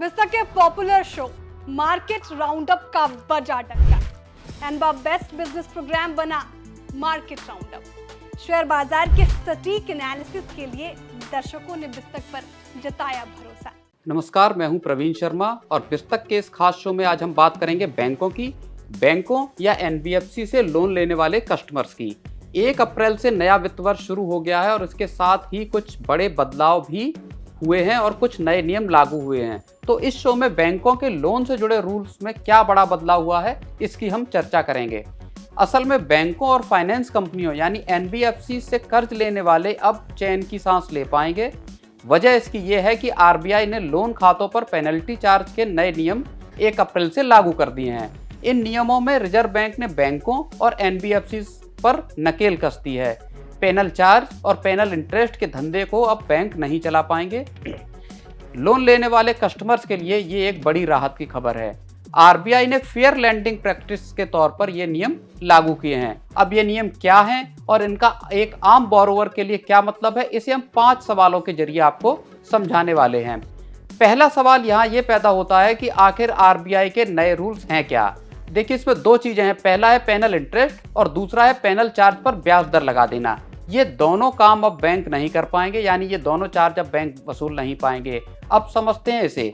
बिस्तर के popular show market roundup का बजा टक्कर एंड बेस्ट बिजनेस प्रोग्राम बना मार्केट राउंडअप। शेयर बाजार के सटीक एनालिसिस के लिए दर्शकों ने बिस्तक पर जताया भरोसा। नमस्कार, मैं हूं प्रवीण शर्मा और बिस्तक के इस खास शो में आज हम बात करेंगे बैंकों या एनबीएफसी से लोन लेने वाले कस्टमर्स की। 1 अप्रैल से नया वित्त वर्ष शुरू हो गया है और इसके साथ ही कुछ बड़े बदलाव भी हुए हैं और कुछ नए नियम लागू हुए हैं। तो इस शो में बैंकों के लोन से जुड़े रूल्स में क्या बड़ा बदलाव हुआ है, इसकी हम चर्चा करेंगे। असल में बैंकों और फाइनेंस कंपनियों यानी एनबीएफसी से कर्ज लेने वाले अब चैन की सांस ले पाएंगे। वजह इसकी ये है कि आरबीआई ने लोन खातों पर पेनल्टी चार्ज के नए नियम 1 अप्रैल से लागू कर दिए हैं। इन नियमों में रिजर्व बैंक ने बैंकों और एनबीएफसी पर नकेल कस दी है। पेनल चार्ज और पेनल इंटरेस्ट के धंधे को अब बैंक नहीं चला पाएंगे। लोन लेने वाले कस्टमर्स के लिए ये एक बड़ी राहत की खबर है। आरबीआई ने फेयर लैंडिंग प्रैक्टिस के तौर पर ये नियम लागू किए हैं। अब ये नियम क्या हैं और इनका एक आम बोरोवर के लिए क्या मतलब है, इसे हम 5 सवालों के जरिए आपको समझाने वाले हैं। पहला सवाल यहाँ ये पैदा होता है कि आखिर आरबीआई के नए रूल्स हैं क्या। देखिए, इसमें 2 चीजें हैं। पहला है पेनल इंटरेस्ट और दूसरा है पेनल चार्ज पर ब्याज दर लगा देना। ये दोनों काम अब बैंक नहीं कर पाएंगे, यानी ये दोनों चार्ज अब बैंक वसूल नहीं पाएंगे। अब समझते हैं इसे।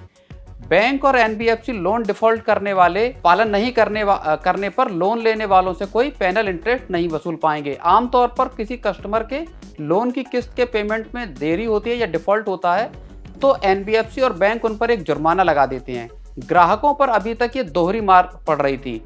बैंक और एनबीएफसी लोन डिफॉल्ट करने वाले पालन नहीं करने पर लोन लेने वालों से कोई पेनल इंटरेस्ट नहीं वसूल पाएंगे। आमतौर पर किसी कस्टमर के लोन की किस्त के पेमेंट में देरी होती है या डिफॉल्ट होता है तो एनबीएफसी और बैंक उन पर एक जुर्माना लगा देते हैं। ग्राहकों पर अभी तक ये दोहरी मार पड़ रही थी।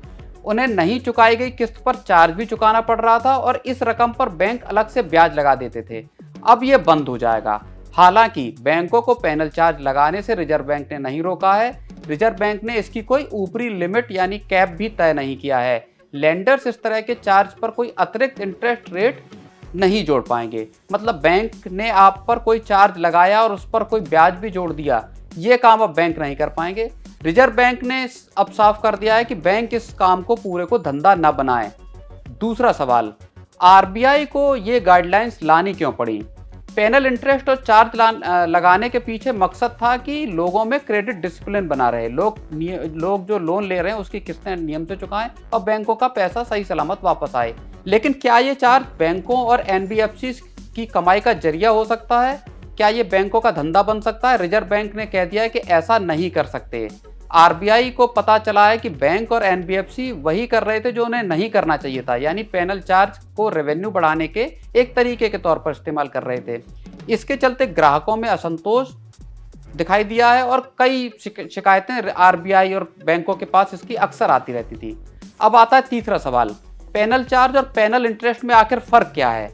उन्हें नहीं चुकाई गई किस्त पर चार्ज भी चुकाना पड़ रहा था और इस रकम पर बैंक अलग से ब्याज लगा देते थे। अब ये बंद हो जाएगा। हालांकि बैंकों को पेनल चार्ज लगाने से रिजर्व बैंक ने नहीं रोका है। रिजर्व बैंक ने इसकी कोई ऊपरी लिमिट यानी कैप भी तय नहीं किया है। लेंडर्स इस तरह के चार्ज पर कोई अतिरिक्त इंटरेस्ट रेट नहीं जोड़ पाएंगे। मतलब बैंक ने आप पर कोई चार्ज लगाया और उस पर कोई ब्याज भी जोड़ दिया, ये काम अब बैंक नहीं कर पाएंगे। रिजर्व बैंक ने अब साफ कर दिया है कि बैंक इस काम को पूरे को धंधा न बनाए। दूसरा सवाल, आरबीआई को ये गाइडलाइंस लानी क्यों पड़ी। पेनल इंटरेस्ट और चार्ज लगाने के पीछे मकसद था कि लोगों में क्रेडिट डिसिप्लिन बना रहे। लोग जो लोन ले रहे हैं उसकी किस्तें नियम से चुकाएं और बैंकों का पैसा सही सलामत वापस आए। लेकिन क्या ये चार्ज बैंकों और एनबीएफसी की कमाई का जरिया हो सकता है? क्या ये बैंकों का धंधा बन सकता है? रिजर्व बैंक ने कह दिया है कि ऐसा नहीं कर सकते। आरबीआई को पता चला है कि बैंक और एनबीएफसी वही कर रहे थे जो उन्हें नहीं करना चाहिए था, यानी पेनल चार्ज को रेवेन्यू बढ़ाने के एक तरीके के तौर पर इस्तेमाल कर रहे थे। इसके चलते ग्राहकों में असंतोष दिखाई दिया है और कई शिकायतें आरबीआई और बैंकों के पास इसकी अक्सर आती रहती थी। अब आता है तीसरा सवाल, पेनल चार्ज और पेनल इंटरेस्ट में आखिर फर्क क्या है।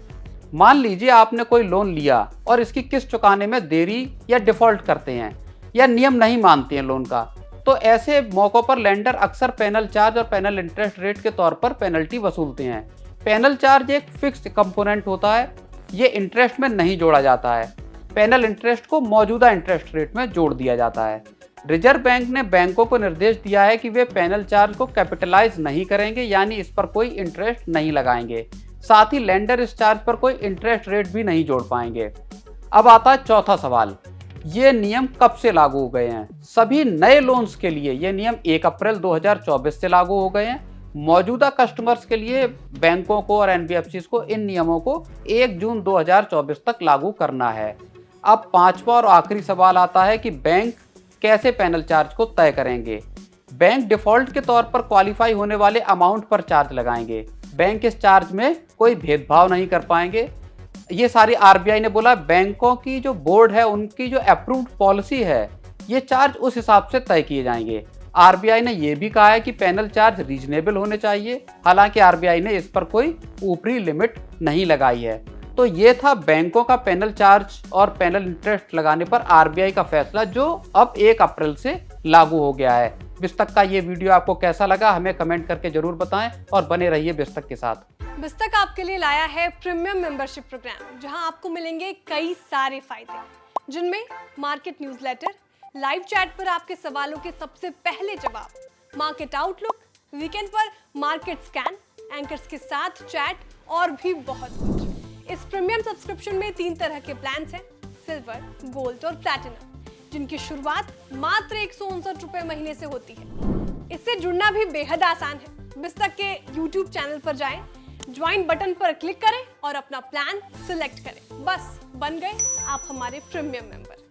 मान लीजिए आपने कोई लोन लिया और इसकी किस्त चुकाने में देरी या डिफॉल्ट करते हैं या नियम नहीं मानते हैं लोन का, तो ऐसे मौकों पर लेंडर अक्सर पेनल चार्ज और पेनल इंटरेस्ट रेट के तौर पर पेनल्टी वसूलते हैं। पेनल चार्ज एक फिक्स्ड कंपोनेंट होता है, ये इंटरेस्ट में नहीं जोड़ा जाता है। पेनल इंटरेस्ट को मौजूदा इंटरेस्ट रेट में जोड़ दिया जाता है। रिजर्व बैंक ने बैंकों को निर्देश दिया है कि वे पेनल चार्ज को कैपिटलाइज नहीं करेंगे, यानी इस पर कोई इंटरेस्ट नहीं लगाएंगे। साथ ही लेंडर इस चार्ज पर कोई इंटरेस्ट रेट भी नहीं जोड़ पाएंगे। अब आता है चौथा सवाल, ये नियम कब से लागू हो गए हैं। सभी नए लोन्स के लिए ये नियम 1 अप्रैल 2024 से लागू हो गए हैं। मौजूदा कस्टमर्स के लिए बैंकों को और एनबीएफसी को इन नियमों को 1 जून 2024 तक लागू करना है। अब 5वां और आखिरी सवाल आता है कि बैंक कैसे पेनल चार्ज को तय करेंगे। बैंक डिफॉल्ट के तौर पर क्वालिफाई होने वाले अमाउंट पर चार्ज लगाएंगे। बैंक इस चार्ज में कोई भेदभाव नहीं कर पाएंगे। ये सारी आरबीआई ने बोला, बैंकों की जो बोर्ड है उनकी जो अप्रूव्ड पॉलिसी है ये चार्ज उस हिसाब से तय किए जाएंगे। आरबीआई ने यह भी कहा है कि पेनल चार्ज रीजनेबल होने चाहिए। हालांकि आरबीआई ने इस पर कोई ऊपरी लिमिट नहीं लगाई है। तो ये था बैंकों का पेनल चार्ज और पेनल इंटरेस्ट लगाने पर आरबीआई का फैसला, जो अब 1 अप्रैल से लागू हो गया है। बिस्तक का ये वीडियो आपको कैसा लगा हमें कमेंट करके जरूर बताएं और बने रहिए बिस्तक के साथ। बिस्तक आपके लिए लाया है प्रीमियम मेंबरशिप प्रोग्राम, जहां आपको मिलेंगे कई सारे फायदे, जिनमें मार्केट न्यूज़लेटर, लाइव चैट पर आपके सवालों के सबसे पहले जवाब, मार्केट आउटलुक, वीकेंड पर मार्केट स्कैन, एंकर्स के साथ चैट और भी बहुत कुछ। इस प्रीमियम सब्सक्रिप्शन में 3 तरह के प्लान्स हैं, सिल्वर, गोल्ड और प्लैटिनम। जिनकी शुरुआत मात्र 159 रुपए महीने से होती है। इससे जुड़ना भी बेहद आसान है। बिस्तक के YouTube चैनल पर जाएं, ज्वाइन बटन पर क्लिक करें और अपना प्लान सिलेक्ट करें। बस बन गए आप हमारे प्रीमियम मेंबर।